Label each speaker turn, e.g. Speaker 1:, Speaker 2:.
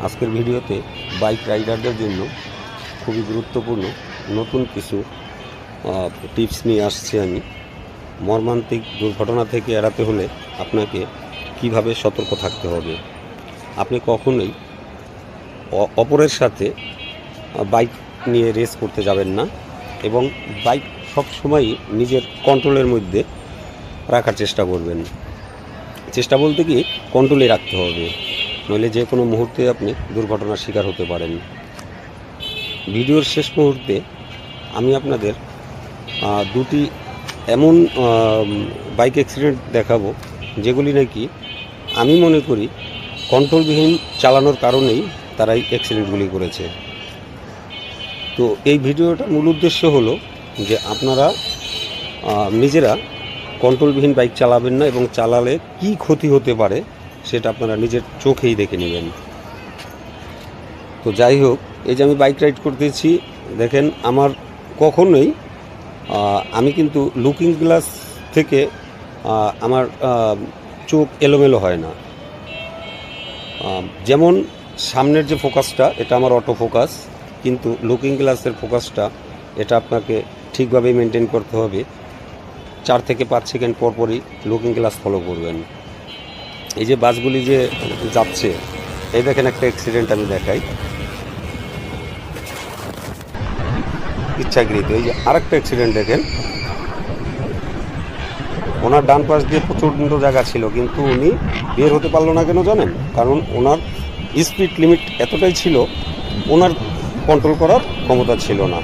Speaker 1: আজকের ভিডিওতে বাইক রাইডারদের জন্য খুবই গুরুত্বপূর্ণ নতুন কিছু টিপস নিয়ে আসছি আমি। মর্মান্তিক দুর্ঘটনা থেকে এড়াতে হলে আপনাকে কিভাবে সতর্ক থাকতে হবে। আপনি কখনোই অপরের সাথে বাইক নিয়ে রেস করতে যাবেন না এবং বাইক সবসময়ই নিজের কন্ট্রোলের মধ্যে রাখার চেষ্টা করবেন। চেষ্টা বলতে কি, কন্ট্রোলে রাখতে হবে, নইলে যে কোনো মুহূর্তে আপনি দুর্ঘটনার শিকার হতে পারেন। ভিডিওর শেষ মুহূর্তে আমি আপনাদের দুটি এমন বাইক অ্যাক্সিডেন্ট দেখাবো যেগুলি নাকি আমি মনে করি কন্ট্রোলবিহীন চালানোর কারণেই তারা এই অ্যাক্সিডেন্টগুলি করেছে। তো এই ভিডিওটার মূল উদ্দেশ্য হলো যে আপনারা নিজেরা কন্ট্রোলবিহীন বাইক চালাবেন না এবং চালালে কি ক্ষতি হতে পারে সেটা আপনারা নিজের চোখেই দেখে নেবেন। তো যাই হোক, এই যে আমি বাইক রাইড করতেছি, দেখেন আমার কখনোই আমি কিন্তু লুকিং গ্লাস থেকে আমার চোখ এলোমেলো হয় না। যেমন সামনের যে ফোকাসটা এটা আমার অটো ফোকাস, কিন্তু লুকিং গ্লাসের ফোকাসটা এটা আপনাকে ঠিকভাবেই মেনটেন করতে হবে। 4 থেকে 5 সেকেন্ড পরপরই লুকিং গ্লাস ফলো করবেন। এই যে বাসগুলি যে যাচ্ছে, এই দেখেন একটা অ্যাক্সিডেন্ট আমি দেখাই ইচ্ছাকৃত। এই যে আরেকটা অ্যাক্সিডেন্ট দেখেন, ওনার ডান পাশ দিয়ে প্রচণ্ড জায়গা ছিল কিন্তু উনি বের হতে পারলো না কেন জানেন? কারণ ওনার স্পিড লিমিট এতটাই ছিল, ওনার কন্ট্রোল করার ক্ষমতা ছিল না।